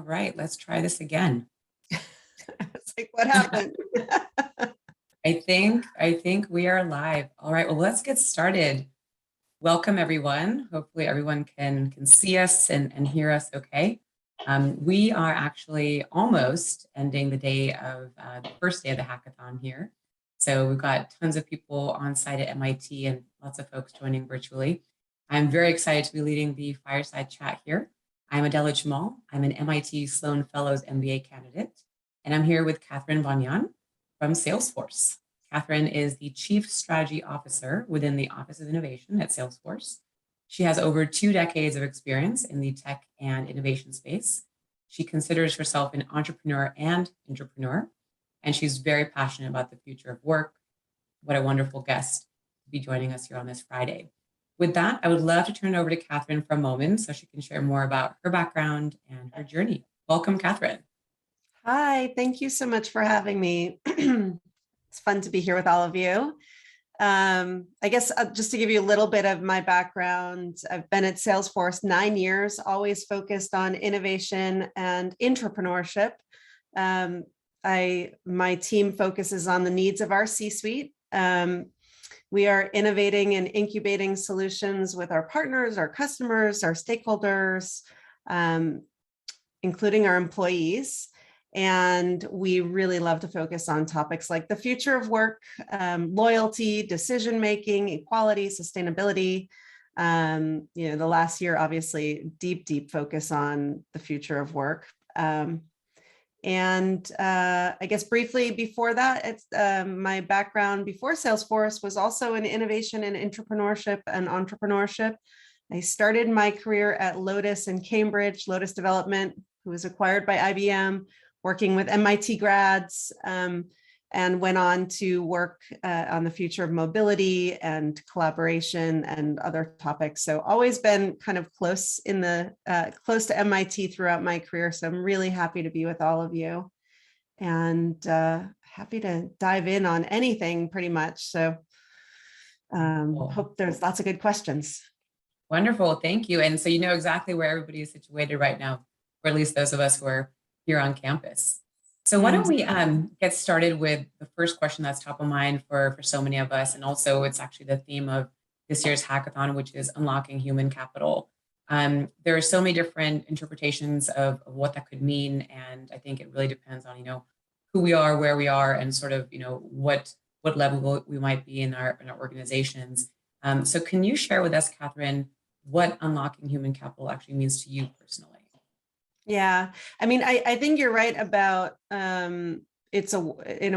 right, let's try this again. It's like, what happened? I think we are live. All right, well, let's get started. Welcome, everyone. Hopefully everyone can see us and hear us okay. We are actually almost ending the day of the first day of the hackathon here. So we've got tons of people on site at MIT and lots of folks joining virtually. I'm very excited to be leading the Fireside chat here. I'm Adela Jamal. I'm an MIT Sloan Fellows MBA candidate, and I'm here with Katherine Von Jan from Salesforce. Katherine is the Chief Strategy Officer within the Office of Innovation at Salesforce. She has over 2 decades of experience in the tech and innovation space. She considers herself an entrepreneur and intrapreneur, and she's very passionate about the future of work. What a wonderful guest to be joining us here on this Friday. With that, I would love to turn it over to Katherine for a moment so she can share more about her background and her journey. Welcome, Katherine. Hi, thank you so much for having me. It's fun to be here with all of you. I guess just to give you a little bit of my background, I've been at Salesforce 9 years, always focused on innovation and intrapreneurship. My team focuses on the needs of our C-suite. We are innovating and incubating solutions with our partners, our customers, our stakeholders, including our employees. And we really love to focus on topics like the future of work, loyalty, decision-making, equality, sustainability. The last year, obviously, deep focus on the future of work. I guess briefly before that, it's my background before Salesforce was also in innovation and intrapreneurship and entrepreneurship. I started my career at Lotus in Cambridge, Lotus Development, who was acquired by IBM, working with MIT grads, and went on to work on the future of mobility and collaboration and other topics. So always been kind of close to MIT throughout my career. So I'm really happy to be with all of you and happy to dive in on anything pretty much. So hope there's lots of good questions. Wonderful, thank you. And so you know exactly where everybody is situated right now, or at least those of us who are here on campus. So why don't we get started with the first question that's top of mind for so many of us. And also it's actually the theme of this year's hackathon, which is unlocking human capital. There are so many different interpretations of what that could mean. And I think it really depends on, who we are, where we are, and sort of, what level we might be in our organizations. So can you share with us, Katherine, what unlocking human capital actually means to you personally? Yeah, I mean, I think you're right about in a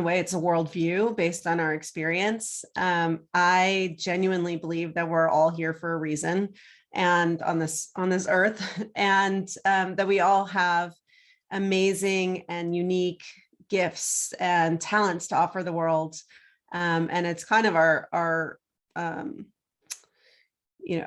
way it's a worldview based on our experience. I genuinely believe that we're all here for a reason and on this earth, and that we all have amazing and unique gifts and talents to offer the world. And it's kind of our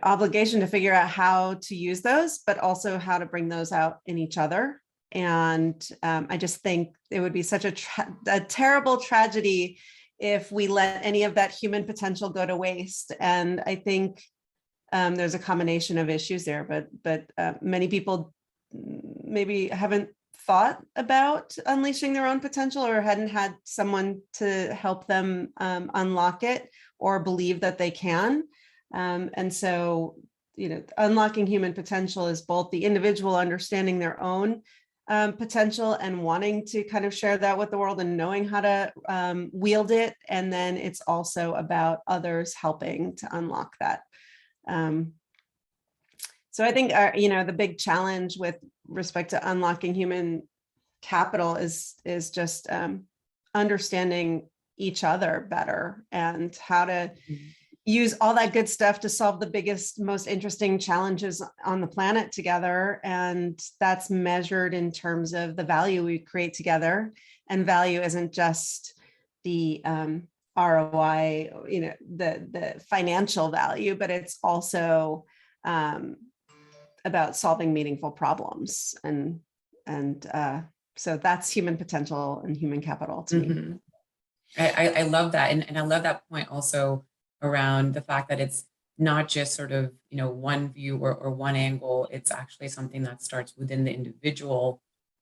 obligation to figure out how to use those, but also how to bring those out in each other. And I just think it would be such a terrible tragedy if we let any of that human potential go to waste. And I think there's a combination of issues there, but many people maybe haven't thought about unleashing their own potential or hadn't had someone to help them unlock it or believe that they can. And so, unlocking human potential is both the individual understanding their own potential and wanting to kind of share that with the world and knowing how to wield it. And then it's also about others helping to unlock that. So I think, the big challenge with respect to unlocking human capital is just understanding each other better and how to use all that good stuff to solve the biggest, most interesting challenges on the planet together. And that's measured in terms of the value we create together. And value isn't just the ROI, the financial value, but it's also about solving meaningful problems. And so that's human potential and human capital to me. I love that. And I love that point also around the fact that it's not just sort of, one view or one angle. It's actually something that starts within the individual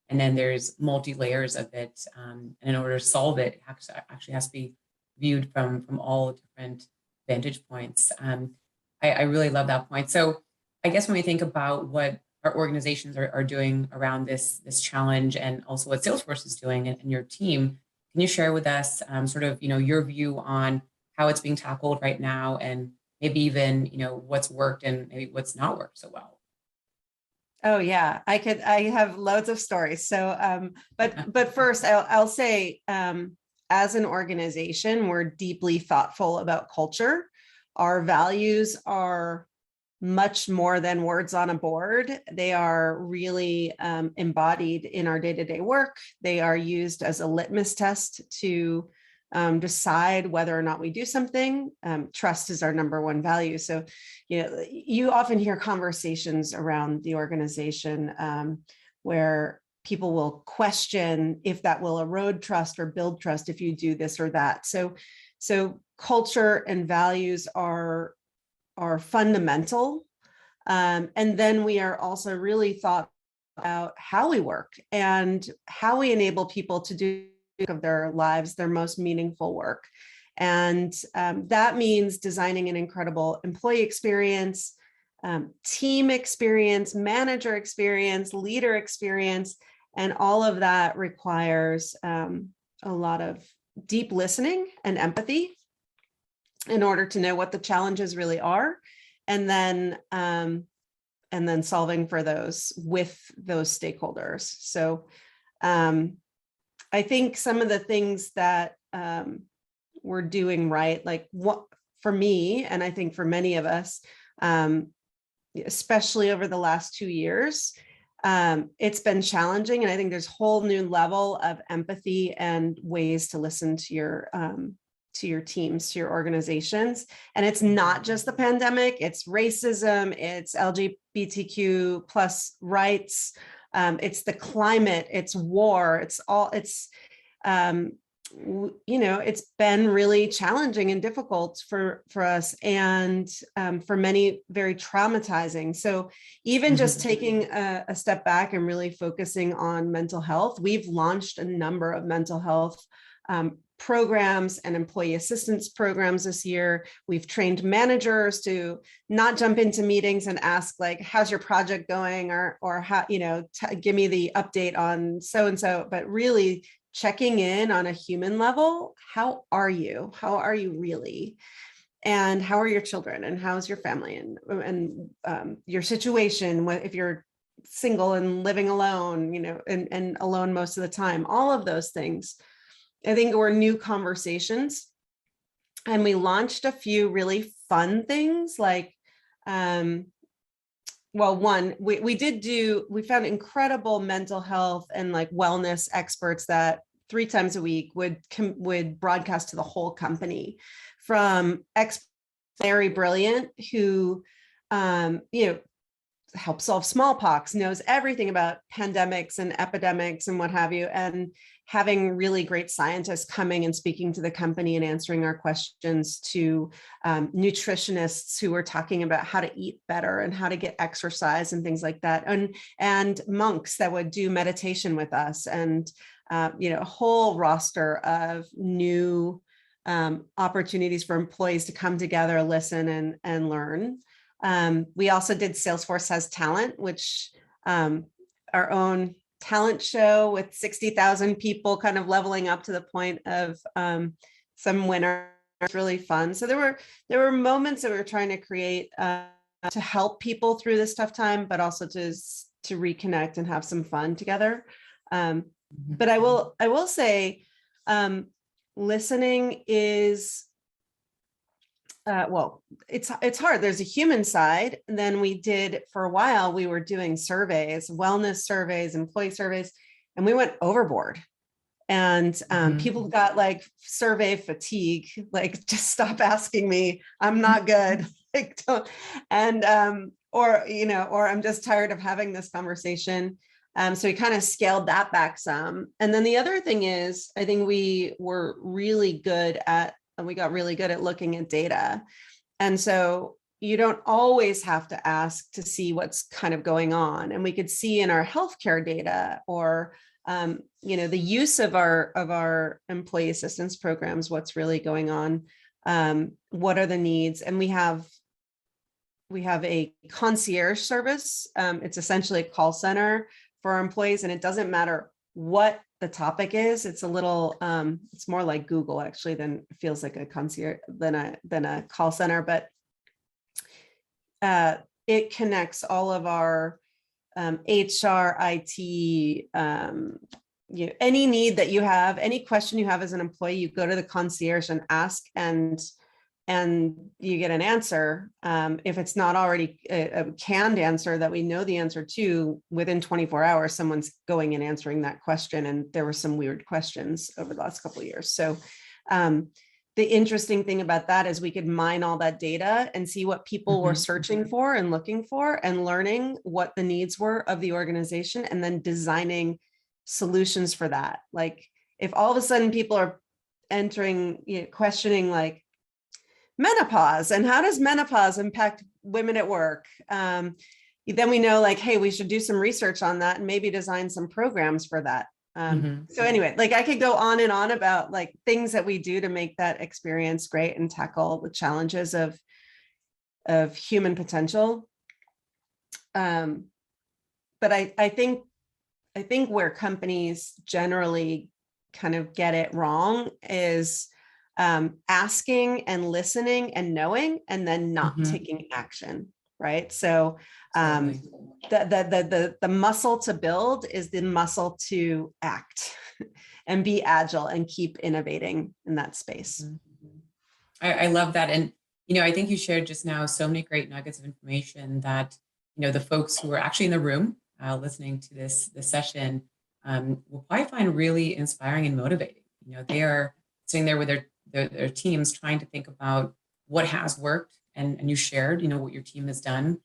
and then there's multi layers of it. And in order to solve it, it actually has to be viewed from all different vantage points. I really love that point. So I guess when we think about what our organizations are doing around this challenge, and also what Salesforce is doing and your team, can you share with us sort of, your view on how it's being tackled right now, and maybe even, what's worked and maybe what's not worked so well? Oh yeah, I have loads of stories. So, but first I'll say, as an organization, we're deeply thoughtful about culture. Our values are much more than words on a board. They are really embodied in our day-to-day work. They are used as a litmus test to decide whether or not we do something. Trust is our number one value. So, you often hear conversations around the organization where people will question if that will erode trust or build trust if you do this or that. So culture and values are fundamental. And then we are also really thought about how we work and how we enable people to do of their lives, their most meaningful work. And that means designing an incredible employee experience, team experience, manager experience, leader experience, and all of that requires a lot of deep listening and empathy in order to know what the challenges really are, and then solving for those with those stakeholders. So I think some of the things that we're doing right, like what for me, and I think for many of us, especially over the last 2 years, it's been challenging. And I think there's a whole new level of empathy and ways to listen to your teams, to your organizations. And it's not just the pandemic, it's racism, it's LGBTQ plus rights, it's the climate, it's war, it's been really challenging and difficult for us, and for many very traumatizing. So even just taking a step back and really focusing on mental health, we've launched a number of mental health programs and employee assistance programs this year. We've trained managers to not jump into meetings and ask like, how's your project going? Or how, give me the update on so-and-so, but really checking in on a human level. How are you? How are you really? And how are your children? And how's your family? And your situation, if you're single and living alone, and alone most of the time, all of those things, I think were new conversations. And we launched a few really fun things like, one, we found incredible mental health and like wellness experts that 3 times a week would broadcast to the whole company, from very brilliant who, help solve smallpox, knows everything about pandemics and epidemics and what have you, and having really great scientists coming and speaking to the company and answering our questions, to nutritionists who were talking about how to eat better and how to get exercise and things like that, and monks that would do meditation with us, and a whole roster of new opportunities for employees to come together, listen, and learn. We also did Salesforce Has Talent, which our own talent show with 60,000 people kind of leveling up to the point of some winners. Really fun. So there were moments that we were trying to create to help people through this tough time, but also to reconnect and have some fun together. But I will say, listening is it's hard. There's a human side. And then for a while, we were doing surveys, wellness surveys, employee surveys, and we went overboard. And people got like survey fatigue, like, just stop asking me, I'm not good. Like, don't. And, or I'm just tired of having this conversation. So we kind of scaled that back some. And then the other thing is, I think we got really good at looking at data. And so you don't always have to ask to see what's kind of going on. And we could see in our healthcare data or the use of our employee assistance programs, what's really going on, what are the needs. And we have a concierge service. It's essentially a call center for our employees, and it doesn't matter what the topic is. It's a little, it's more like Google actually than feels like a concierge than a call center, but it connects all of our HR, IT, any need that you have, any question you have as an employee, you go to the concierge and ask, and you get an answer. If it's not already a canned answer that we know the answer to, within 24 hours, someone's going and answering that question. And there were some weird questions over the last couple of years. So the interesting thing about that is we could mine all that data and see what people were searching for and looking for, and learning what the needs were of the organization, and then designing solutions for that. Like if all of a sudden people are questioning like menopause and how does menopause impact women at work, then we know like, hey, we should do some research on that and maybe design some programs for that. So anyway, like I could go on and on about like things that we do to make that experience great and tackle the challenges of human potential. But I think where companies generally kind of get it wrong is asking and listening and knowing, and then not taking action. Right. So the muscle to build is the muscle to act and be agile and keep innovating in that space. I love that. And, I think you shared just now so many great nuggets of information that, the folks who are actually in the room listening to this session will probably find really inspiring and motivating. They are sitting there with their teams trying to think about what has worked. And you shared, what your team has done,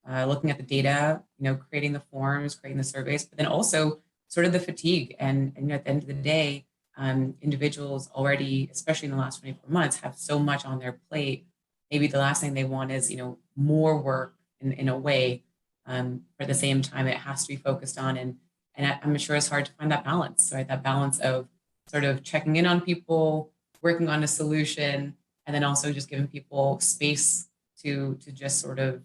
looking at the data, creating the forms, creating the surveys, but then also sort of the fatigue. And at the end of the day, individuals already, especially in the last 24 months, have so much on their plate. Maybe the last thing they want is, more work in a way. But at the same time, it has to be focused on. And I'm sure it's hard to find that balance, right? That balance of sort of checking in on people, working on a solution, and then also just giving people space to just sort of,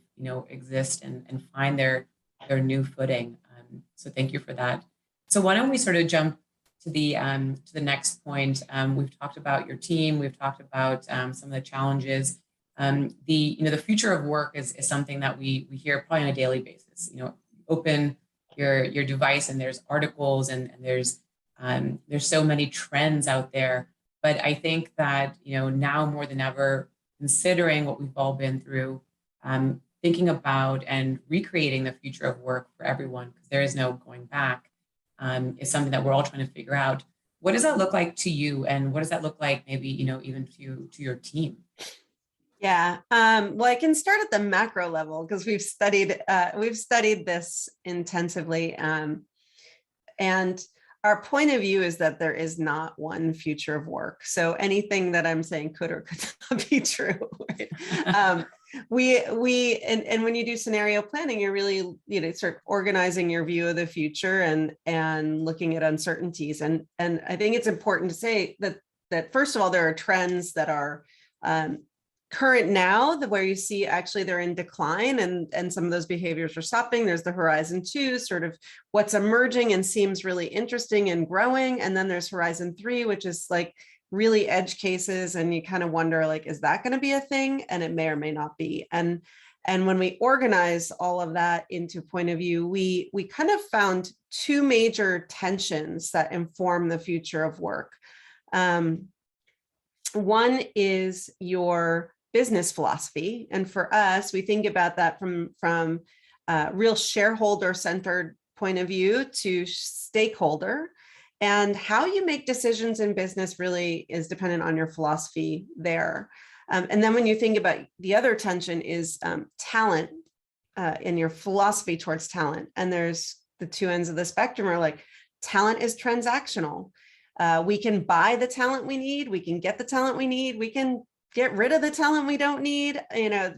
exist and find their new footing. So thank you for that. So why don't we sort of jump to the next point? We've talked about your team. We've talked about some of the challenges. The future of work is something that we hear probably on a daily basis. Open your device and there's articles and there's so many trends out there. But I think that, now more than ever, considering what we've all been through, thinking about and recreating the future of work for everyone, because there is no going back, is something that we're all trying to figure out. What does that look like to you? And what does that look like maybe, even to your team? Yeah. Well, I can start at the macro level because we've studied this intensively. And our point of view is that there is not one future of work. So anything that I'm saying could or could not be true. Right? And when you do scenario planning, you're really, sort of organizing your view of the future and looking at uncertainties. And I think it's important to say that first of all, there are trends that are current now, where you see actually they're in decline and some of those behaviors are stopping. There's the Horizon 2, sort of what's emerging and seems really interesting and growing. And then there's Horizon 3, which is like really edge cases. And you kind of wonder, like, is that going to be a thing? And it may or may not be. And when we organize all of that into point of view, we kind of found two major tensions that inform the future of work. One is your business philosophy. And for us, we think about that from real shareholder-centered point of view to stakeholder. And how you make decisions in business really is dependent on your philosophy there. And then when you think about the other tension is talent in your philosophy towards talent. And there's the two ends of the spectrum are like, talent is transactional. We can buy the talent we need. We can get the talent we need. We can get rid of the talent we don't need. At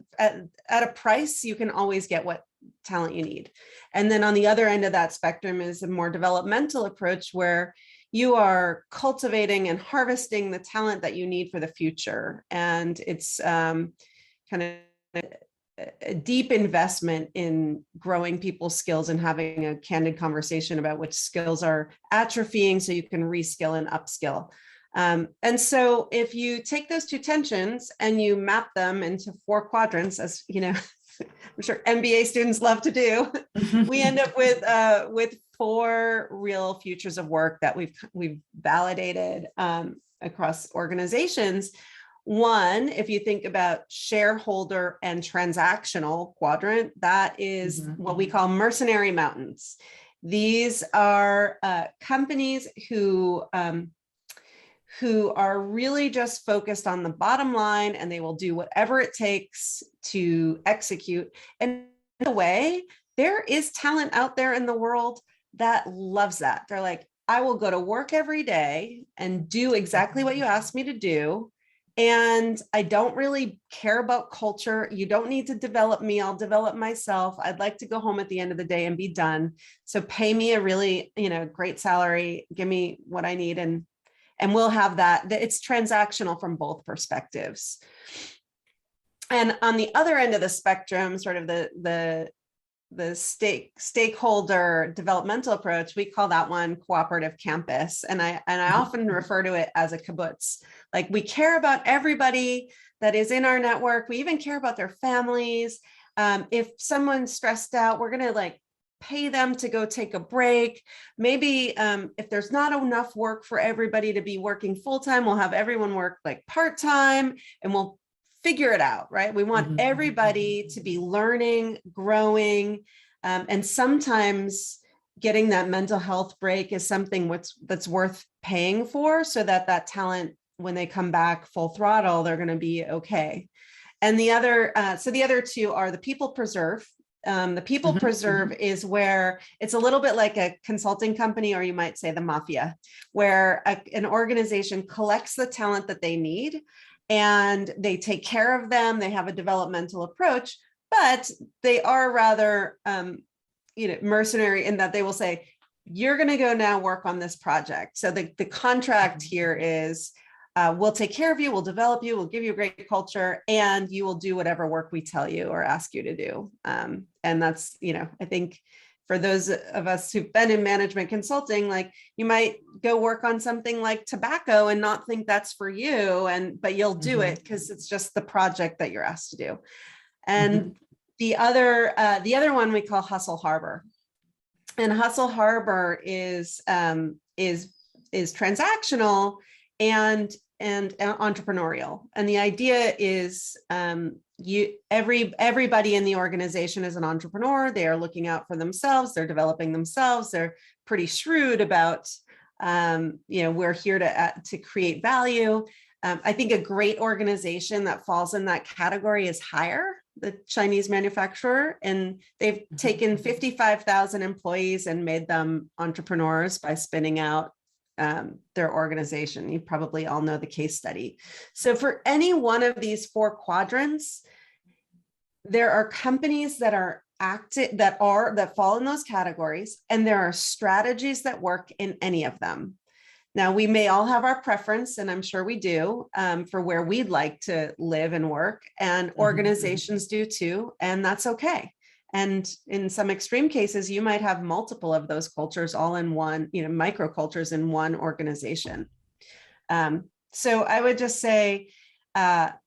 a price, you can always get what talent you need. And then on the other end of that spectrum is a more developmental approach where you are cultivating and harvesting the talent that you need for the future. And it's kind of a deep investment in growing people's skills and having a candid conversation about which skills are atrophying so you can reskill and upskill. And so if you take those two tensions and you map them into 4 quadrants, as you know, I'm sure MBA students love to do, we end up with 4 real futures of work that we've validated across organizations. One, if you think about shareholder and transactional quadrant, that is what we call mercenary mountains. These are companies who are really just focused on the bottom line, and they will do whatever it takes to execute. And in a way, there is talent out there in the world that loves that. They're like, I will go to work every day and do exactly what you asked me to do. And I don't really care about culture. You don't need to develop me. I'll develop myself. I'd like to go home at the end of the day and be done. So pay me a really, great salary. Give me what I need. And we'll have that. It's transactional from both perspectives. And on the other end of the spectrum, sort of the stakeholder developmental approach, we call that one cooperative campus. And I often refer to it as a kibbutz. Like, we care about everybody that is in our network. We even care about their families. If someone's stressed out, we're going to pay them to go take a break. Maybe if there's not enough work for everybody to be working full-time, we'll have everyone work part-time, and we'll figure it out, right? We want everybody to be learning, growing, and sometimes getting that mental health break is something that's worth paying for, so that talent, when they come back full throttle, they're going to be okay. And the other 2 are the people preserve. The people preserve is where it's a little bit like a consulting company, or you might say the mafia, where an organization collects the talent that they need and they take care of them. They have a developmental approach, but they are rather, mercenary in that they will say, you're going to go now work on this project. So the contract here is, we'll take care of you, we'll develop you, we'll give you a great culture, and you will do whatever work we tell you or ask you to do. And that's, I think for those of us who've been in management consulting, you might go work on something like tobacco and not think that's for you, but you'll do it because it's just the project that you're asked to do. And the other one we call Hustle Harbor. And Hustle Harbor is transactional and entrepreneurial. And the idea is everybody in the organization is an entrepreneur. They are looking out for themselves. They're developing themselves. They're pretty shrewd about, we're here to create value. I think a great organization that falls in that category is Hire, the Chinese manufacturer. And they've taken 55,000 employees and made them entrepreneurs by spinning out their organization. You probably all know the case study. So for any one of these 4 quadrants, there are companies that are active, that fall in those categories, and there are strategies that work in any of them. Now, we may all have our preference, and I'm sure we do, for where we'd like to live and work, and organizations do too, and that's okay. And in some extreme cases, you might have multiple of those cultures all in one, microcultures in one organization. So I would just say,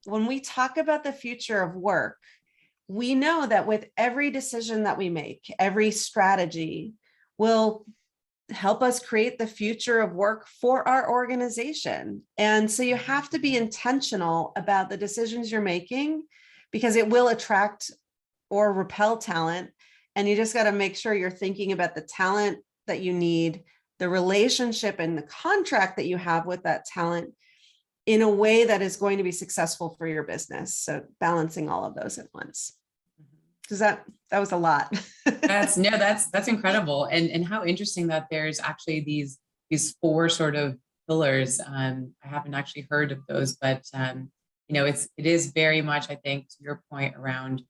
when we talk about the future of work, we know that with every decision that we make, every strategy will help us create the future of work for our organization. And so you have to be intentional about the decisions you're making, because it will attract or repel talent. And you just got to make sure you're thinking about the talent that you need, the relationship and the contract that you have with that talent in a way that is going to be successful for your business. So balancing all of those at once. Does that was a lot. That's incredible. And how interesting that there's actually these 4 sort of pillars. I haven't actually heard of those, but it is very much, I think, to your point around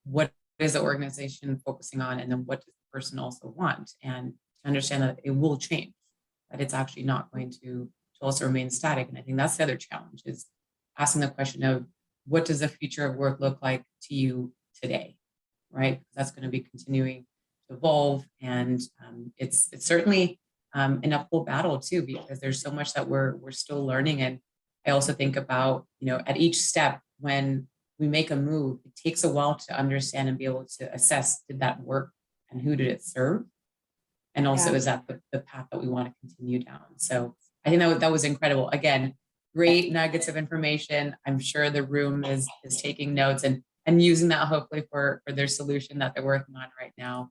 what is the organization focusing on, and then what does the person also want, and to understand that it will change, that it's actually not going to also remain static. And I think that's the other challenge, is asking the question of what does the future of work look like to you today, right? Because that's going to be continuing to evolve, and it's certainly an uphill battle too, because there's so much that we're still learning. And I also think about, at each step when we make a move, it takes a while to understand and be able to assess, did that work and who did it serve? And also, is that the path that we want to continue down? So I think that was incredible. Again, great nuggets of information. I'm sure the room is taking notes and using that hopefully for their solution that they're working on right now.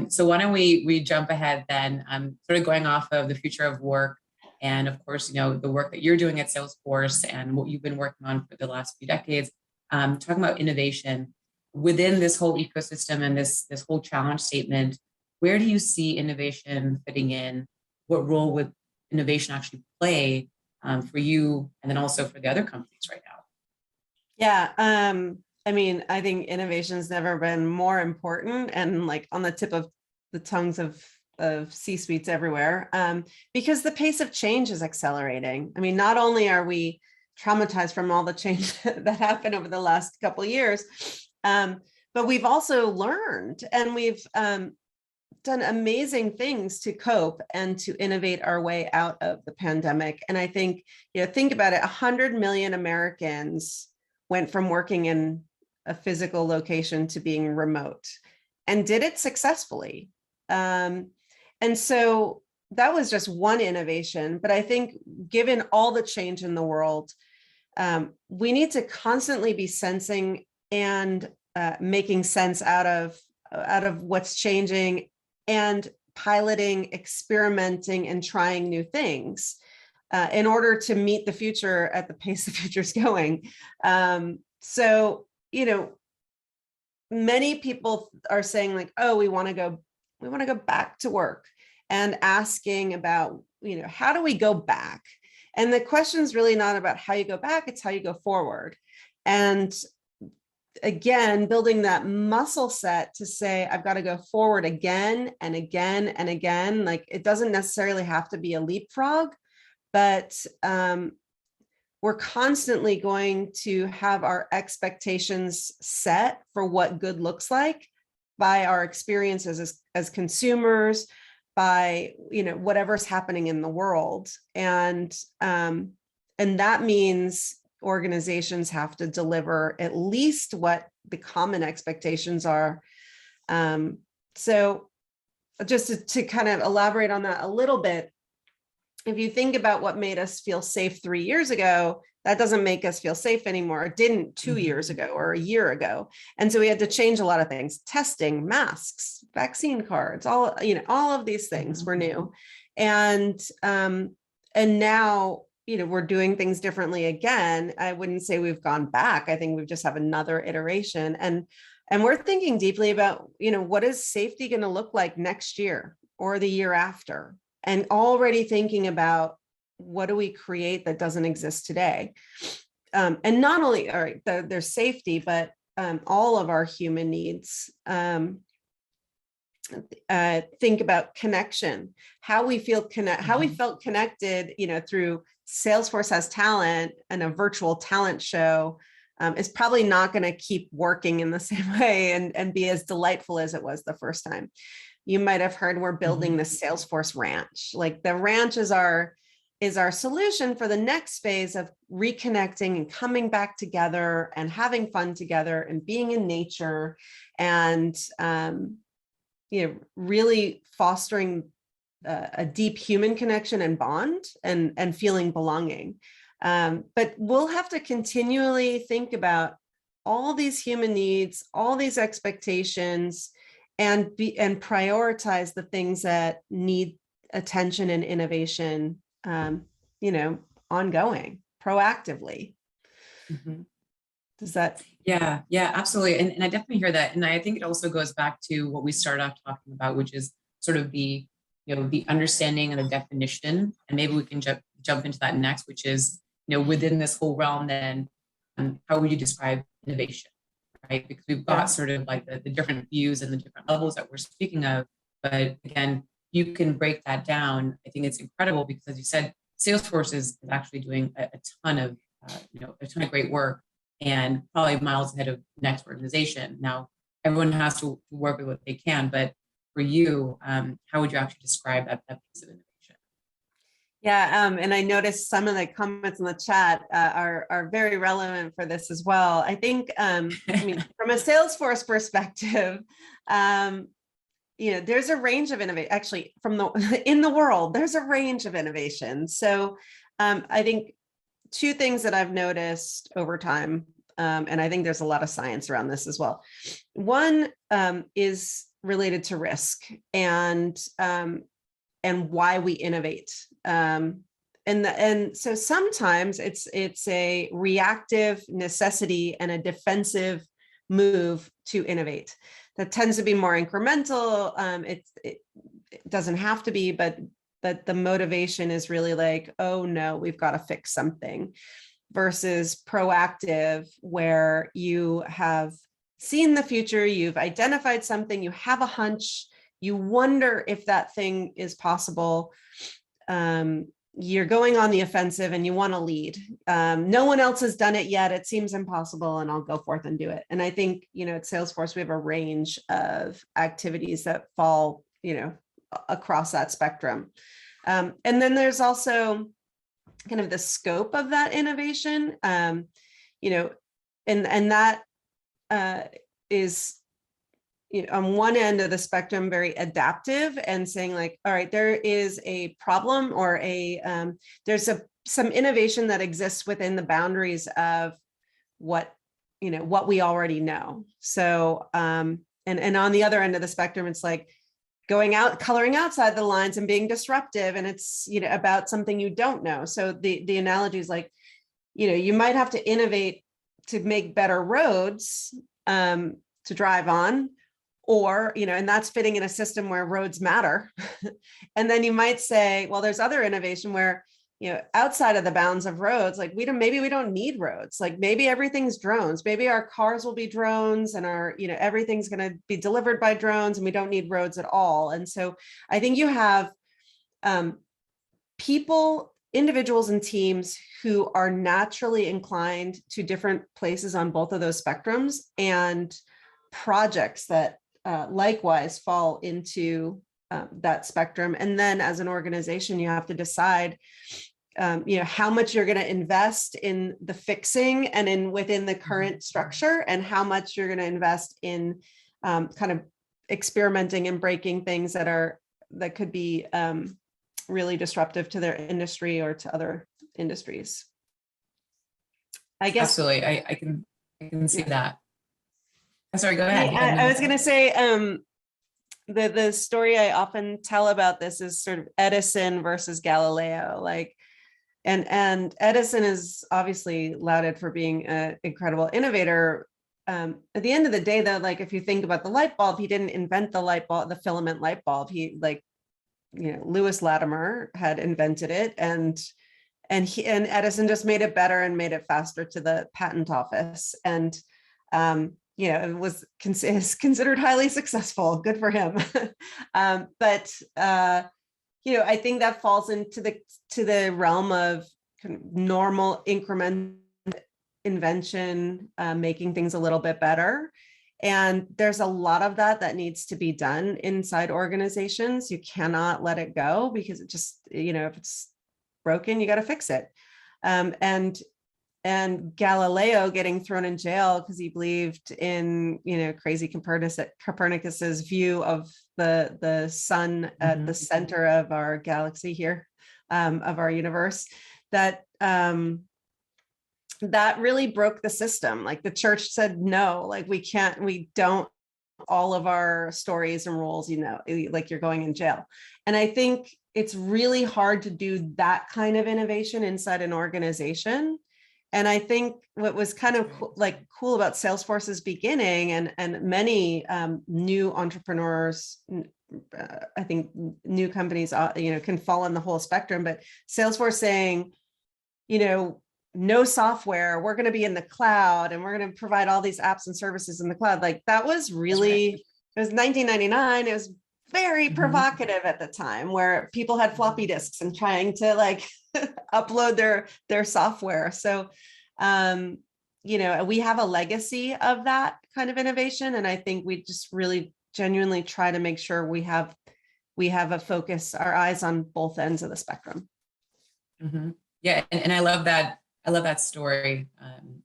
So why don't we jump ahead then, sort of going off of the future of work, and of course, the work that you're doing at Salesforce and what you've been working on for the last few decades, talking about innovation within this whole ecosystem and this whole challenge statement. Where do you see innovation fitting in? What role would innovation actually play for you, and then also for the other companies right now? Yeah. I mean, I think innovation's never been more important and like on the tip of the tongues of C-suites everywhere, because the pace of change is accelerating. I mean, not only are we traumatized from all the change that happened over the last couple of years, but we've also learned, and we've done amazing things to cope and to innovate our way out of the pandemic. And I think, think about it, 100 million Americans went from working in a physical location to being remote, and did it successfully. And so that was just one innovation. But I think given all the change in the world, we need to constantly be sensing and making sense out of what's changing, and piloting, experimenting, and trying new things in order to meet the future at the pace the future's going. So, many people are saying like, oh, we want to go back to work, and asking about, how do we go back? And the question is really not about how you go back, it's how you go forward. And again, building that muscle set to say, I've got to go forward again and again and again. Like, it doesn't necessarily have to be a leapfrog, but we're constantly going to have our expectations set for what good looks like by our experiences as consumers, by whatever's happening in the world. And that means organizations have to deliver at least what the common expectations are. So just to kind of elaborate on that a little bit, if you think about what made us feel safe 3 years ago, that doesn't make us feel safe anymore. It didn't 2 years ago or a year ago. And so we had to change a lot of things: testing, masks, vaccine cards, all of these things were new. And now, we're doing things differently again. I wouldn't say we've gone back. I think we just have another iteration. And we're thinking deeply about, what is safety going to look like next year or the year after? And already thinking about, what do we create that doesn't exist today? And not only there's safety, but all of our human needs. Think about connection, how we felt connected, through Salesforce Has Talent and a virtual talent show is probably not going to keep working in the same way and be as delightful as it was the first time. You might have heard we're building the Salesforce Ranch. Like, the ranch is our solution for the next phase of reconnecting and coming back together and having fun together and being in nature and really fostering a deep human connection and bond and feeling belonging. But we'll have to continually think about all these human needs, all these expectations, and prioritize the things that need attention and innovation, ongoing, proactively. Does that? Yeah, absolutely. And I definitely hear that. And I think it also goes back to what we started off talking about, which is sort of the understanding and the definition. And maybe we can jump into that next, which is, within this whole realm, then how would you describe innovation, right? Because we've got sort of like the different views and the different levels that we're speaking of. But again, you can break that down. I think it's incredible because, as you said, Salesforce is actually doing a ton of, a ton of great work and probably miles ahead of the next organization. Now, everyone has to work with what they can, but for you, how would you actually describe that piece of innovation? Yeah, and I noticed some of the comments in the chat are very relevant for this as well. I think, I mean, from a Salesforce perspective, there's a range of innovation. Actually, in the world, there's a range of innovation. So, I think two things that I've noticed over time, and I think there's a lot of science around this as well. One is related to risk and why we innovate. And so sometimes it's a reactive necessity and a defensive move to innovate. That tends to be more incremental. It doesn't have to be, but the motivation is really like, oh no, we've got to fix something, versus proactive, where you have seen the future, you've identified something, you have a hunch, you wonder if that thing is possible. You're going on the offensive and you want to lead. No one else has done it yet. It seems impossible, and I'll go forth and do it. And I think, at Salesforce, we have a range of activities that fall, across that spectrum. And then there's also kind of the scope of that innovation, and that is, on one end of the spectrum, very adaptive and saying like, all right, there is a problem or there's some innovation that exists within the boundaries of what we already know. So, and on the other end of the spectrum, it's like coloring outside the lines and being disruptive. And it's, about something you don't know. So the analogy is like, you might have to innovate to make better roads to drive on, or, and that's fitting in a system where roads matter. And then you might say, well, there's other innovation where, outside of the bounds of roads, like maybe we don't need roads. Like maybe everything's drones. Maybe our cars will be drones and everything's going to be delivered by drones and we don't need roads at all. And so I think you have individuals and teams who are naturally inclined to different places on both of those spectrums, and projects that likewise fall into that spectrum. And then as an organization, you have to decide, how much you're going to invest in the fixing and within the current structure, and how much you're going to invest in kind of experimenting and breaking things that could be really disruptive to their industry or to other industries. I guess. Absolutely. I can see that. Sorry, go ahead. I was going to say, the story I often tell about this is sort of Edison versus Galileo. Like, and Edison is obviously lauded for being an incredible innovator. At the end of the day, though, like if you think about the light bulb, he didn't invent the light bulb, the filament light bulb. He Lewis Latimer had invented it, and Edison just made it better and made it faster to the patent office. And it was considered highly successful. Good for him. But I think that falls into the realm of kind of normal increment invention, making things a little bit better. And there's a lot of that needs to be done inside organizations. You cannot let it go, because it just, if it's broken, you got to fix it. And Galileo getting thrown in jail because he believed in, crazy Copernicus's view of the sun at the center of our galaxy here, of our universe, that really broke the system. Like the church said, no, like we don't, all of our stories and rules, like you're going in jail. And I think it's really hard to do that kind of innovation inside an organization. And I think what was kind of cool about Salesforce's beginning, and many new entrepreneurs, I think new companies, can fall on the whole spectrum, but Salesforce saying, no software, we're going to be in the cloud and we're going to provide all these apps and services in the cloud. Like that was really, it was 1999. It was very provocative at the time, where people had floppy disks and trying to like upload their software. So, we have a legacy of that kind of innovation. And I think we just really genuinely try to make sure we have a focus, our eyes on both ends of the spectrum. Yeah. And I love that. I love that story,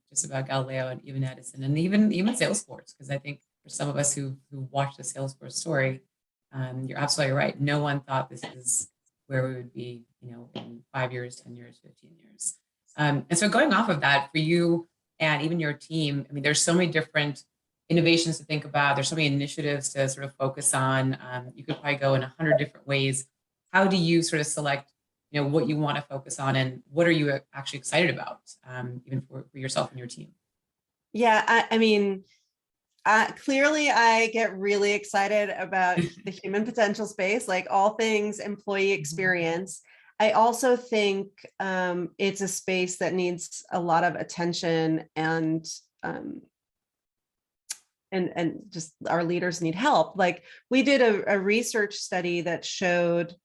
just about Galileo and even Edison and even Salesforce, because I think for some of us who watched the Salesforce story, you're absolutely right. No one thought this is where we would be, in 5 years, 10 years, 15 years. And so going off of that, for you and even your team, I mean, there's so many different innovations to think about. There's so many initiatives to sort of focus on. You could probably go in 100 different ways. How do you sort of select, what you want to focus on, and what are you actually excited about, even for yourself and your team? Yeah, I mean, clearly I get really excited about the human potential space, like all things employee experience. I also think it's a space that needs a lot of attention, and just our leaders need help. Like we did a research study that showed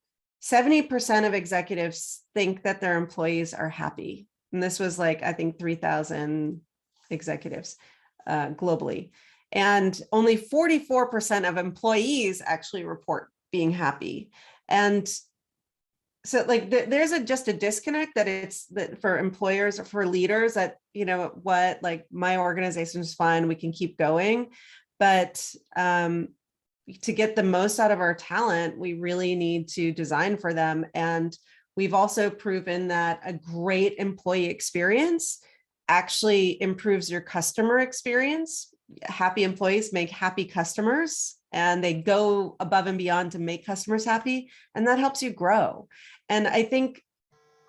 70% of executives think that their employees are happy. And this was like, I think 3,000 executives globally. And only 44% of employees actually report being happy. And so like there's just a disconnect that it's that for employers or for leaders that, like my organization is fine, we can keep going. But to get the most out of our talent, we really need to design for them. And we've also proven that a great employee experience actually improves your customer experience. Happy employees make happy customers, and they go above and beyond to make customers happy. And that helps you grow. And I think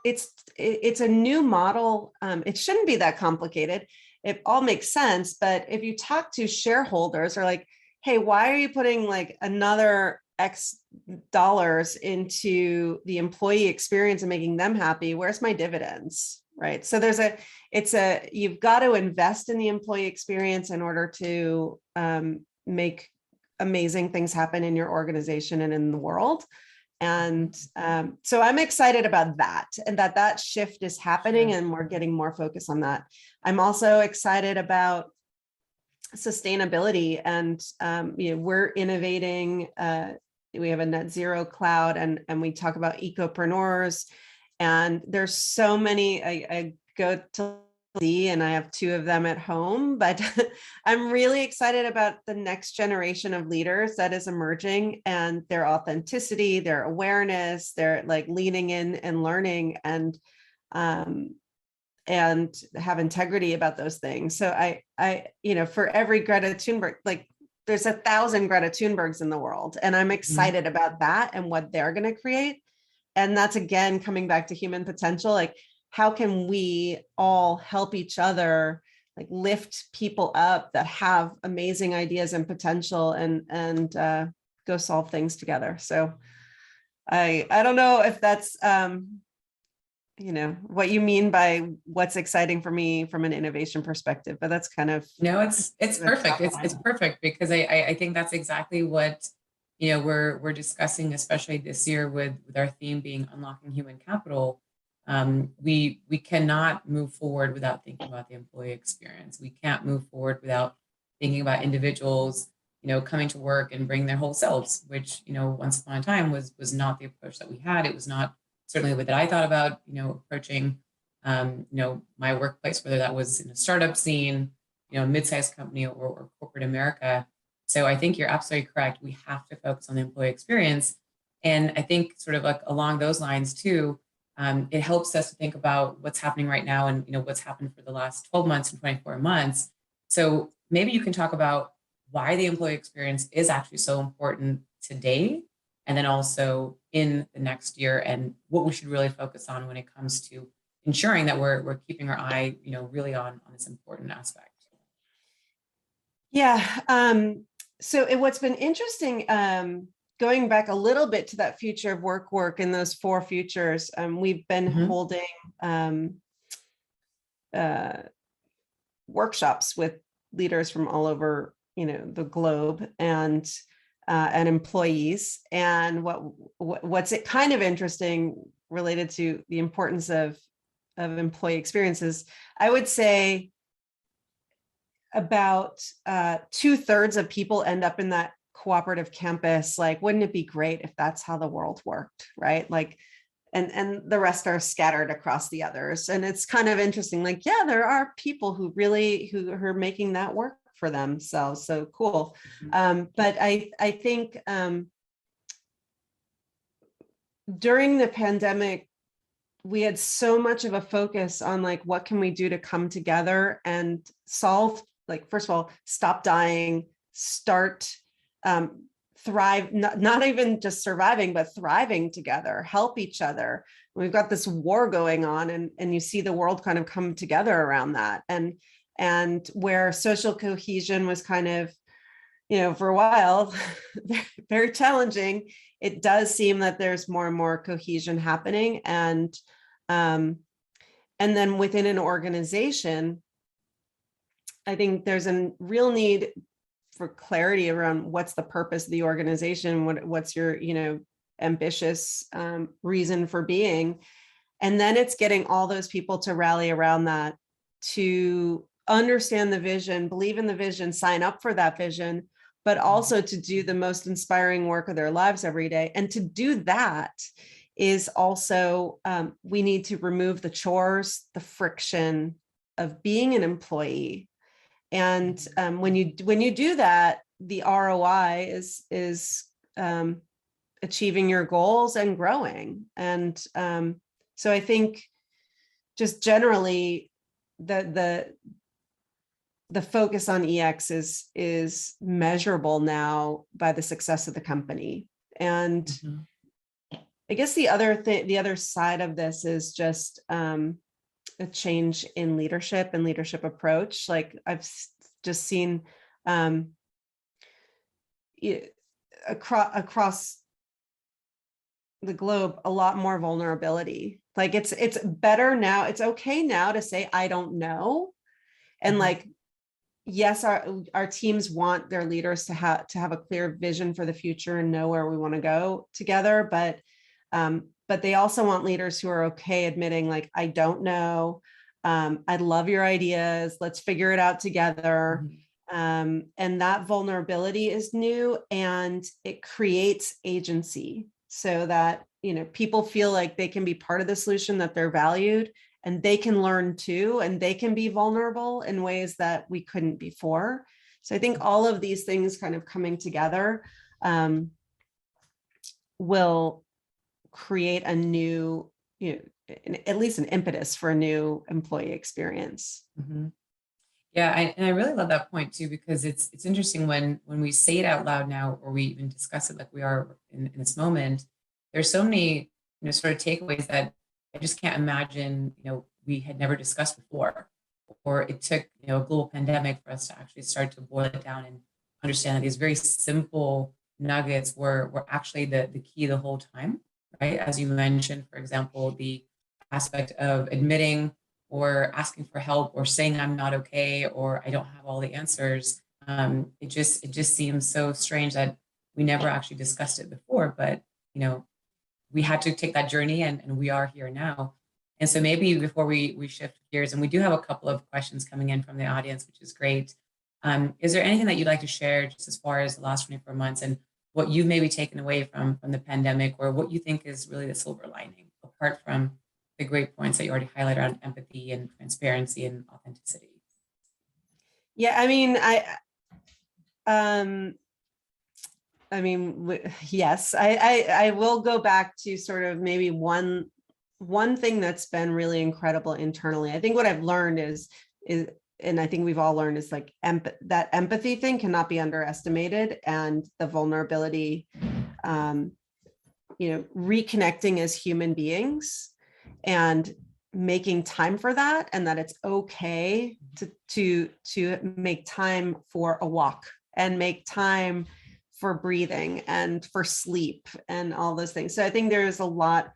it's a new model. It shouldn't be that complicated. It all makes sense. But if you talk to shareholders, or like, hey, why are you putting like another X dollars into the employee experience and making them happy? Where's my dividends? Right. So you've got to invest in the employee experience in order to make amazing things happen in your organization and in the world. And so I'm excited about that, and that shift is happening, and we're getting more focus on that. I'm also excited about sustainability, and we're innovating. We have a net zero cloud, and we talk about ecopreneurs, and there's so many. I go to and I have 2 of them at home, but I'm really excited about the next generation of leaders that is emerging, and their authenticity, their awareness, their like leaning in and learning, and have integrity about those things. So I for every Greta Thunberg, like there's 1,000 Greta Thunbergs in the world, and I'm excited about that and what they're going to create. And that's again coming back to human potential. Like, how can we all help each other, like lift people up that have amazing ideas and potential, and go solve things together. So I don't know if that's what you mean by what's exciting for me from an innovation perspective, but that's kind of it's perfect. It's perfect, because I think that's exactly what we're discussing, especially this year with our theme being unlocking human capital. We cannot move forward without thinking about the employee experience. We can't move forward without thinking about individuals, coming to work and bring their whole selves, which, once upon a time was not the approach that we had. It was not certainly the way that I thought about, approaching, my workplace, whether that was in a startup scene, mid-sized company or corporate America. So I think you're absolutely correct. We have to focus on the employee experience. And I think sort of like along those lines too, it helps us to think about what's happening right now and what's happened for the last 12 months and 24 months. So maybe you can talk about why the employee experience is actually so important today, and then also in the next year, and what we should really focus on when it comes to ensuring that we're keeping our eye, really on this important aspect. Yeah. So what's been interesting, going back a little bit to that future of work and those 4 futures, we've been holding workshops with leaders from all over, the globe and employees. And what's it kind of interesting related to the importance of employee experiences, I would say about 2/3 of people end up in that cooperative campus. Like, wouldn't it be great if that's how the world worked, right? Like, and the rest are scattered across the others. And it's kind of interesting. Like, yeah, there are people who are making that work for themselves. So cool. But I think during the pandemic, we had so much of a focus on like, what can we do to come together and solve, like, first of all, stop dying, start thrive, not even just surviving, but thriving together, help each other. We've got this war going on, and you see the world kind of come together around that. And where social cohesion was kind of, for a while, very challenging, it does seem that there's more and more cohesion happening. And then within an organization, I think there's a real need for clarity around what's the purpose of the organization, what's your, ambitious reason for being. And then it's getting all those people to rally around that, to understand the vision, believe in the vision, sign up for that vision, but also to do the most inspiring work of their lives every day. And to do that is also, we need to remove the chores, the friction of being an employee. And when you do that, the ROI is achieving your goals and growing. And so I think just generally the focus on EX is measurable now by the success of the company. And I guess the other side of this is just a change in leadership and leadership approach. Like, I've just seen across the globe a lot more vulnerability. Like, it's better now. It's okay now to say, I don't know. And like, yes, our teams want their leaders to have a clear vision for the future and know where we want to go together. But they also want leaders who are okay admitting, like, I don't know. I love your ideas. Let's figure it out together. And that vulnerability is new, and it creates agency so that, people feel like they can be part of the solution, that they're valued, and they can learn too, and they can be vulnerable in ways that we couldn't before. So I think all of these things kind of coming together will create a new, at least an impetus for a new employee experience. Yeah, and I really love that point too, because it's interesting when we say it out loud now, or we even discuss it like we are in this moment. There's so many, sort of takeaways that I just can't imagine, we had never discussed before, or it took, a global pandemic for us to actually start to boil it down and understand that these very simple nuggets were actually the key the whole time, right? As you mentioned, for example, the aspect of admitting or asking for help or saying I'm not okay or I don't have all the answers. It just seems so strange that we never actually discussed it before, but we had to take that journey, and we are here now. And so maybe before we shift gears, and we do have a couple of questions coming in from the audience, which is great. Is there anything that you'd like to share just as far as the last 24 months and what you've maybe taken away from the pandemic, or what you think is really the silver lining, apart from the great points that you already highlighted around empathy and transparency and authenticity? Yeah, I mean, yes, I will go back to sort of maybe one thing that's been really incredible internally. I think what I've learned is, and I think we've all learned, is like that empathy thing cannot be underestimated, and the vulnerability, reconnecting as human beings and making time for that, and that it's okay to make time for a walk and make time for breathing and for sleep and all those things. So I think there's a lot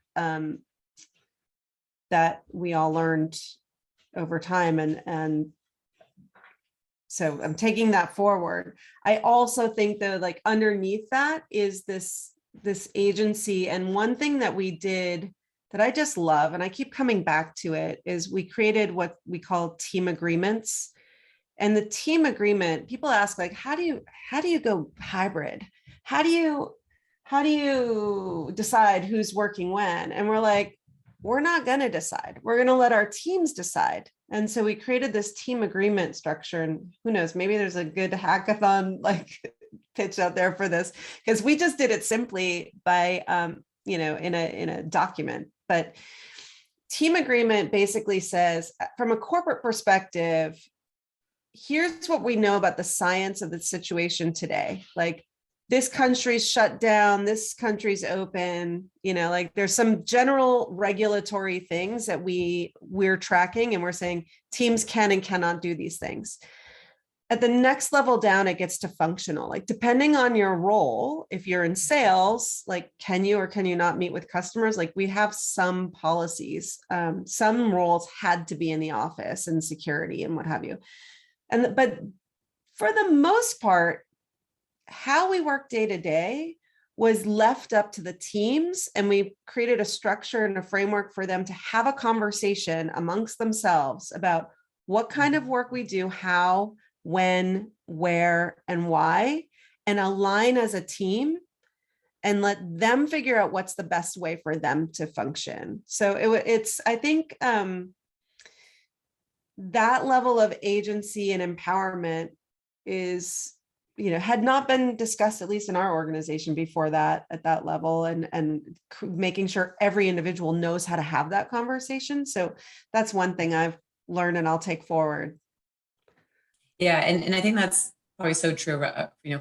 that we all learned over time. And so I'm taking that forward. I also think though, like underneath that is this agency. And one thing that we did that I just love, and I keep coming back to it, is we created what we call team agreements. And the team agreement, people ask like, how do you go hybrid? How do you decide who's working when? And we're like, we're not going to decide. We're going to let our teams decide. And so we created this team agreement structure, and who knows, maybe there's a good hackathon like pitch out there for this, because we just did it simply by, in a document. But team agreement basically says, from a corporate perspective, here's what we know about the science of the situation today. Like, this country's shut down, this country's open, like there's some general regulatory things that we're tracking, and we're saying teams can and cannot do these things. At the next level down, it gets to functional. Like, depending on your role, if you're in sales, like, can you or can you not meet with customers? Like, we have some policies. Some roles had to be in the office and security and what have you. But for the most part, how we work day to day was left up to the teams, and we created a structure and a framework for them to have a conversation amongst themselves about what kind of work we do, how, when, where, and why, and align as a team and let them figure out what's the best way for them to function. So it's I think that level of agency and empowerment is, had not been discussed, at least in our organization before that, at that level, and making sure every individual knows how to have that conversation. So that's one thing I've learned and I'll take forward. Yeah, and I think that's probably so true,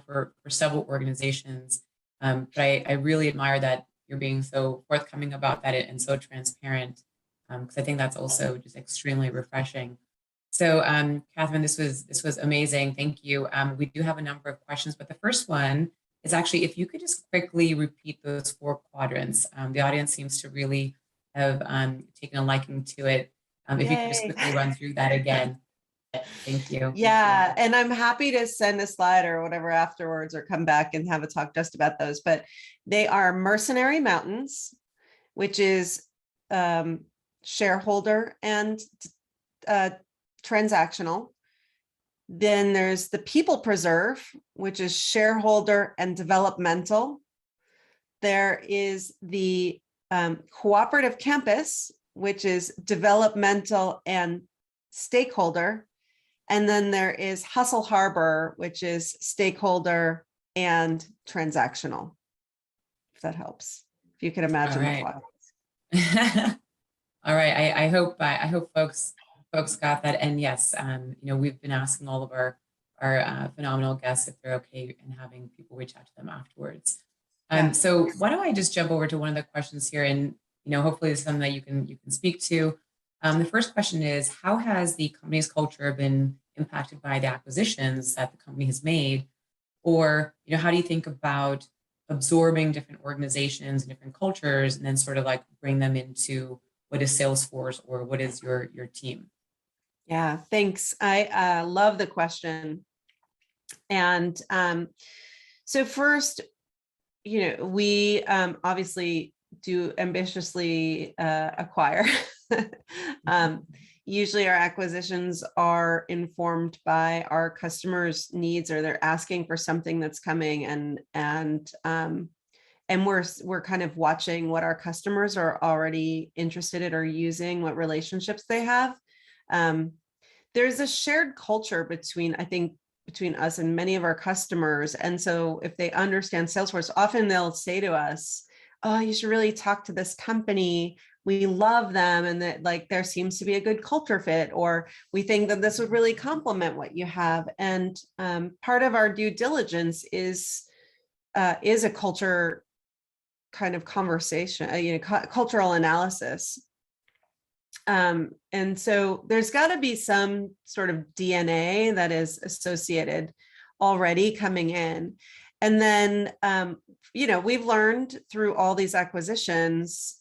for several organizations. But I really admire that you're being so forthcoming about that and so transparent, because I think that's also just extremely refreshing. So, Katherine, this was amazing. Thank you. We do have a number of questions, but the first one is actually, if you could just quickly repeat those 4 quadrants. The audience seems to really have taken a liking to it. If you could just quickly run through that again. Thank you. Yeah, and I'm happy to send a slide or whatever afterwards, or come back and have a talk just about those. But they are mercenary mountains, which is shareholder and transactional. Then there's the people preserve, which is shareholder and developmental. There is the cooperative campus, which is developmental and stakeholder. And then there is hustle harbor, which is stakeholder and transactional, if that helps. If you can imagine the quadrants. All right. I hope folks got that. And yes, we've been asking all of our phenomenal guests if they're okay in having people reach out to them afterwards. So why don't I just jump over to one of the questions here, and hopefully it's something that you can speak to. The first question is, how has the company's culture been impacted by the acquisitions that the company has made? Or, how do you think about absorbing different organizations and different cultures, and then sort of like bring them into what is Salesforce, or what is your team? Yeah, thanks. I love the question. And so first, we obviously do ambitiously acquire. Usually our acquisitions are informed by our customers' needs, or they're asking for something that's coming, and we're kind of watching what our customers are already interested in or using, what relationships they have. There's a shared culture between us and many of our customers. And so if they understand Salesforce, often they'll say to us, "Oh, you should really talk to this company. We love them, and that like there seems to be a good culture fit," or "We think that this would really complement what you have." And part of our due diligence is a culture kind of conversation, cultural analysis. And so there's got to be some sort of DNA that is associated already coming in. And then, we've learned through all these acquisitions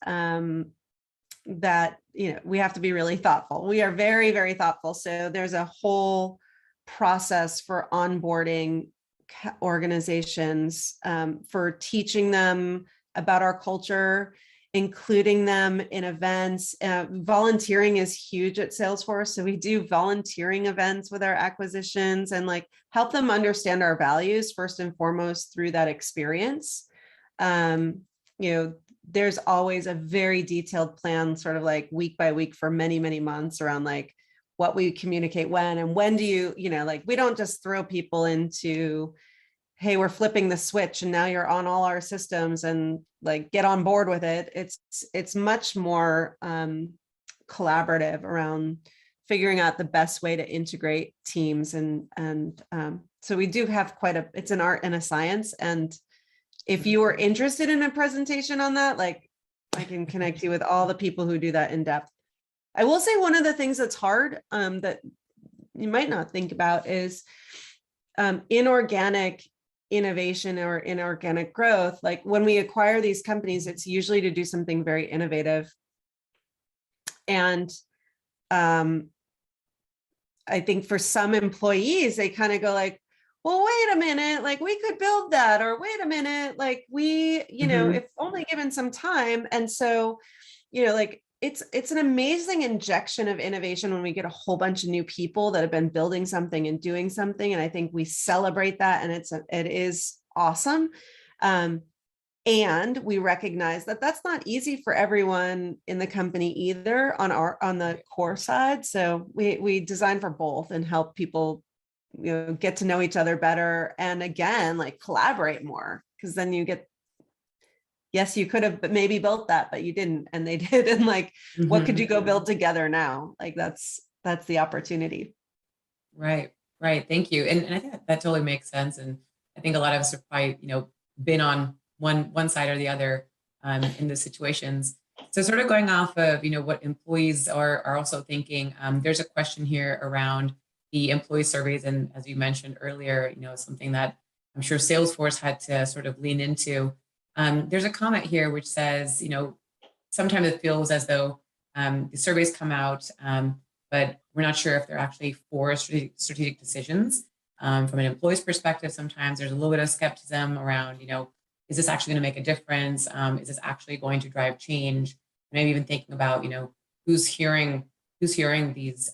that, we have to be really thoughtful. We are very, very thoughtful. So there's a whole process for onboarding organizations, for teaching them about our culture, including them in events. Volunteering is huge at Salesforce. So we do volunteering events with our acquisitions and like help them understand our values first and foremost through that experience. There's always a very detailed plan, sort of like week by week for many, many months around like what we communicate when, and when do you, like we don't just throw people into, hey, we're flipping the switch and now you're on all our systems and like get on board with it. It's much more collaborative around figuring out the best way to integrate teams. And so we do have it's an art and a science. And if you are interested in a presentation on that, like I can connect you with all the people who do that in depth. I will say one of the things that's hard that you might not think about is inorganic innovation or inorganic growth. Like when we acquire these companies, it's usually to do something very innovative. And I think for some employees, they kind of go like, well, wait a minute, like we could build that, or wait a minute, like we, if only given some time. And so, like it's an amazing injection of innovation when we get a whole bunch of new people that have been building something and doing something. And I think we celebrate that, and it is awesome. And we recognize that that's not easy for everyone in the company either on the core side. So we design for both and help people get to know each other better, and again, like collaborate more, because then you get, yes, you could have maybe built that, but you didn't, and they did. And like, what could you go build together now? Like that's the opportunity. Right. Thank you. And I think that totally makes sense. And I think a lot of us have probably, been on one side or the other in the situations. So sort of going off of, what employees are also thinking, there's a question here around the employee surveys. And as you mentioned earlier, something that I'm sure Salesforce had to sort of lean into. There's a comment here which says, sometimes it feels as though the surveys come out, but we're not sure if they're actually for strategic decisions. From an employee's perspective, sometimes there's a little bit of skepticism around, is this actually going to make a difference? Is this actually going to drive change? Maybe even thinking about, who's hearing these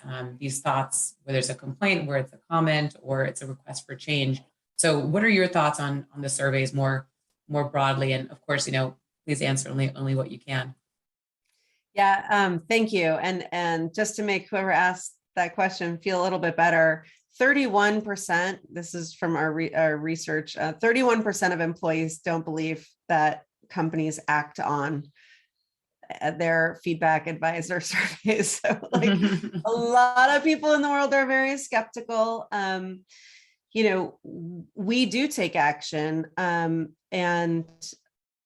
thoughts, whether it's a complaint, where it's a comment, or it's a request for change. So what are your thoughts on the surveys more broadly? And of course, please answer only what you can. Yeah, thank you. And just to make whoever asked that question feel a little bit better, 31%, this is from our research, 31% of employees don't believe that companies act on their feedback, advice, or surveys. So like a lot of people in the world are very skeptical. We do take action. And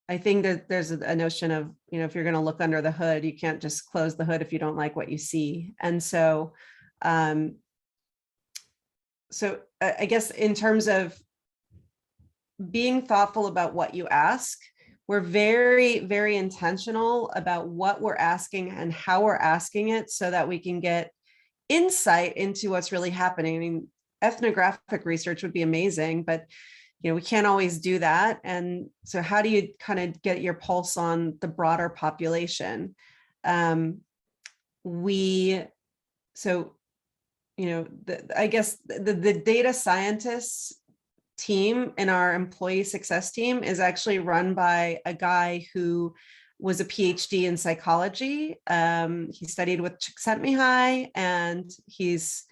I think that there's a notion of, if you're going to look under the hood, you can't just close the hood if you don't like what you see. And so, I guess in terms of being thoughtful about what you ask, we're very, very intentional about what we're asking and how we're asking it, so that we can get insight into what's really happening. I mean, ethnographic research would be amazing, but we can't always do that. And so how do you kind of get your pulse on the broader population? I guess the data scientists team in our employee success team is actually run by a guy who was a PhD in psychology. He studied with Csikszentmihalyi, and he's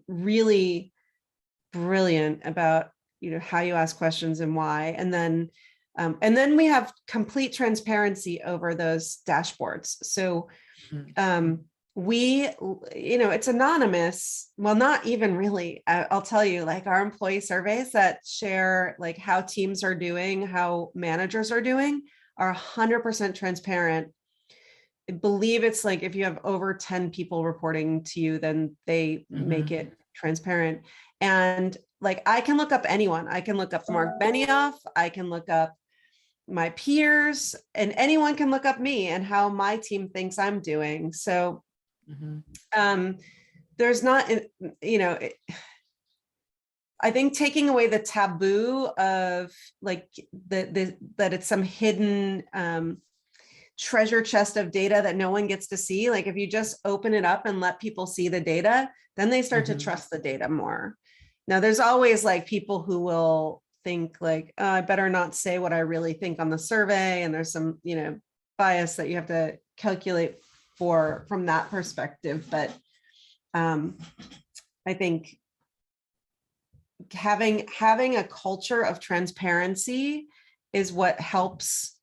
really brilliant about how you ask questions and why. And then we have complete transparency over those dashboards. So it's anonymous. Well, not even really. I'll tell you, like our employee surveys that share like how teams are doing, how managers are doing, are 100% transparent. I believe it's like if you have over 10 people reporting to you, then they make it transparent. And like I can look up anyone. I can look up Mark Benioff. I can look up my peers, and anyone can look up me and how my team thinks I'm doing. So there's not, I think taking away the taboo of like that it's some hidden treasure chest of data that no one gets to see. Like if you just open it up and let people see the data, then they start to trust the data more. Now there's always like people who will think like, oh, I better not say what I really think on the survey. And there's some, bias that you have to calculate from that perspective. But I think having a culture of transparency is what helps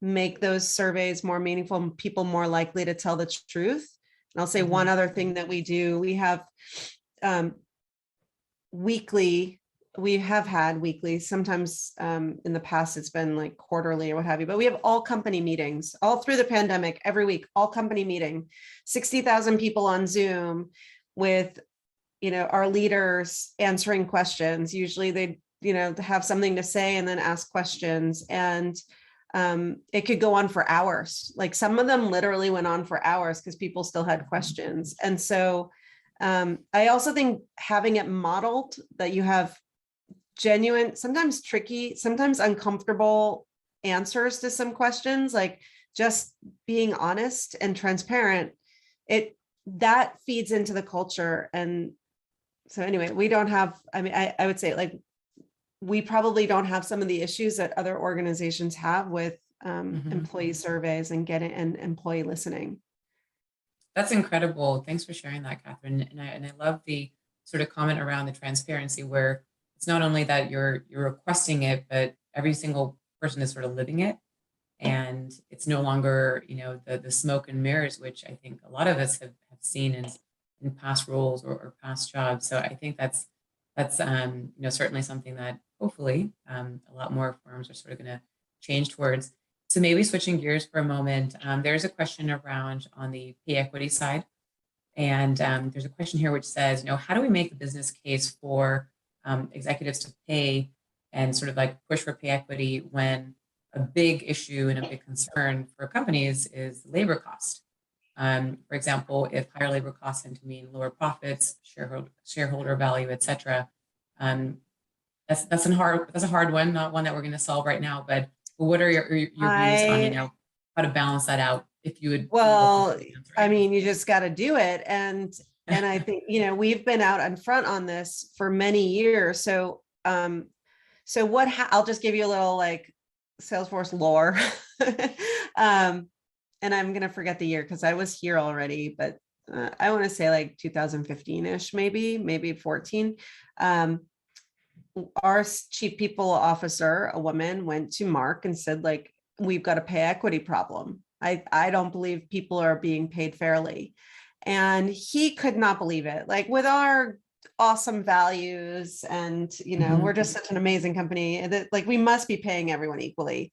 make those surveys more meaningful and people more likely to tell the truth. And I'll say one other thing that we do, we have we have had weekly, sometimes in the past it's been like quarterly or what have you, but we have all company meetings all through the pandemic, every week, all company meeting, 60,000 people on Zoom with, our leaders answering questions. Usually they, have something to say and then ask questions. And it could go on for hours. Like some of them literally went on for hours because people still had questions. And so I also think having it modeled that you have genuine, sometimes tricky, sometimes uncomfortable answers to some questions, like just being honest and transparent, that feeds into the culture. And so anyway, we don't have, I would say like, we probably don't have some of the issues that other organizations have with employee surveys and employee listening. That's incredible. Thanks for sharing that, Catherine. And I love the sort of comment around the transparency where it's not only that you're requesting it, but every single person is sort of living it. And it's no longer, the smoke and mirrors, which I think a lot of us have seen in past roles or past jobs. So I think that's certainly something that hopefully a lot more firms are sort of going to change towards. So maybe switching gears for a moment, there's a question around on the pay equity side. And there's a question here which says, how do we make the business case for executives to pay and sort of like push for pay equity when a big issue and a big concern for companies is labor cost? For example, if higher labor costs tend to mean lower profits, shareholder value, et cetera, that's a hard one, not one that we're going to solve right now. But what are your views on how to balance that out? If you would, well, you just got to do it, and I think we've been out in front on this for many years. So I'll just give you a little like Salesforce lore. And I'm going to forget the year because I was here already, but I want to say like 2015-ish, maybe 14. Our chief people officer, a woman, went to Mark and said, like, we've got a pay equity problem. I don't believe people are being paid fairly. And he could not believe it. Like with our awesome values and, we're just such an amazing company that like we must be paying everyone equally.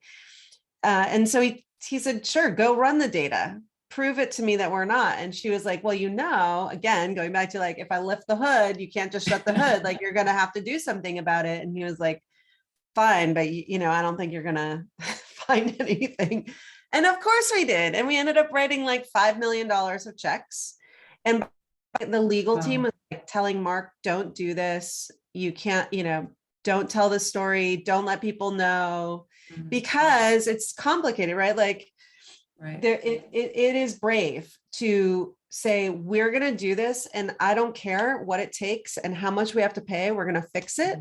And so he said, sure, go run the data, prove it to me that we're not. And she was like, well, again, going back to like, if I lift the hood, you can't just shut the hood, like you're going to have to do something about it. And he was like, fine, but I don't think you're going to find anything. And of course we did. And we ended up writing like $5 million of checks. And the legal team was like telling Mark, don't do this. You can't, don't tell the story. Don't let people know because it's complicated, right? Like it is brave to say, we're going to do this. And I don't care what it takes and how much we have to pay. We're going to fix it.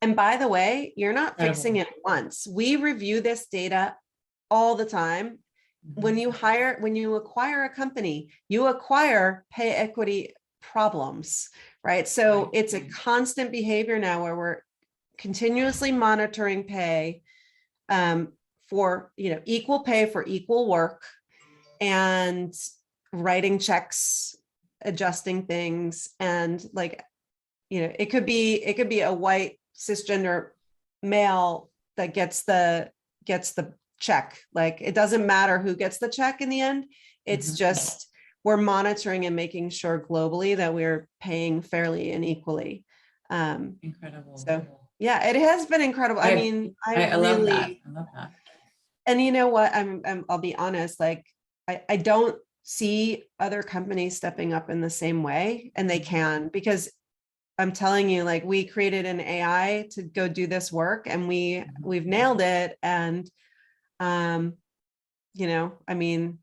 And by the way, you're not fixing it once. We review this data all the time. When you acquire a company, you acquire pay equity problems, right? So it's a constant behavior now where we're continuously monitoring pay for, equal pay for equal work and writing checks, adjusting things. And like, it could be a white cisgender male that gets the check. Like, it doesn't matter who gets the check in the end. It's just, we're monitoring and making sure globally that we're paying fairly and equally. Incredible. So Yeah, it has been incredible. I mean, I love that. I love that. And you know what? I'll be honest, like I don't see other companies stepping up in the same way, and they can, because I'm telling you, like, we created an AI to go do this work, and we've nailed it. And you know, I mean,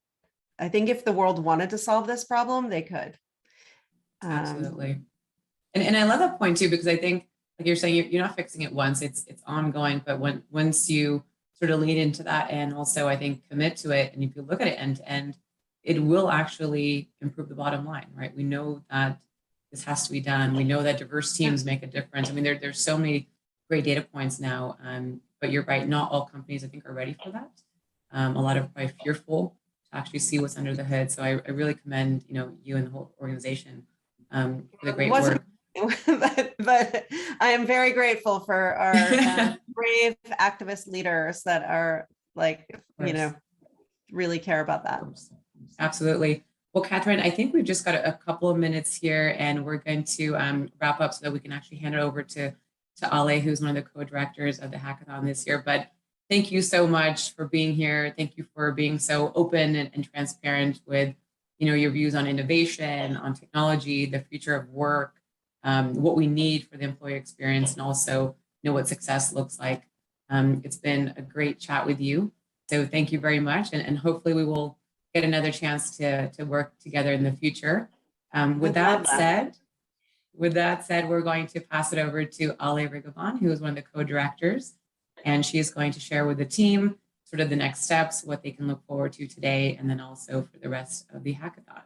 I think if the world wanted to solve this problem, they could. Absolutely. And I love that point too, because I think, like you're saying, you're not fixing it once, it's ongoing, but once you sort of lean into that, and also I think commit to it, and if you look at it end to end, it will actually improve the bottom line, right? We know that this has to be done. We know that diverse teams make a difference. I mean, there's so many great data points now, but you're right, not all companies, I think, are ready for that. A lot of probably fearful to actually see what's under the hood. So I really commend, you and the whole organization for the great work. But I am very grateful for our brave activist leaders that are, like, really care about that. Absolutely. Well, Katherine, I think we've just got a couple of minutes here, and we're going to wrap up so that we can actually hand it over to Ale, who's one of the co-directors of the hackathon this year. But thank you so much for being here. Thank you for being so open and transparent with, your views on innovation, on technology, the future of work, what we need for the employee experience, and also what success looks like. It's been a great chat with you. So thank you very much. And hopefully we will get another chance to work together in the future. With that said, we're going to pass it over to Ale Rigobon, who is one of the co-directors, and she is going to share with the team sort of the next steps, what they can look forward to today, and then also for the rest of the hackathon.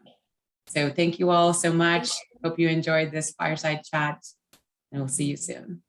So thank you all so much. Hope you enjoyed this fireside chat, and we'll see you soon.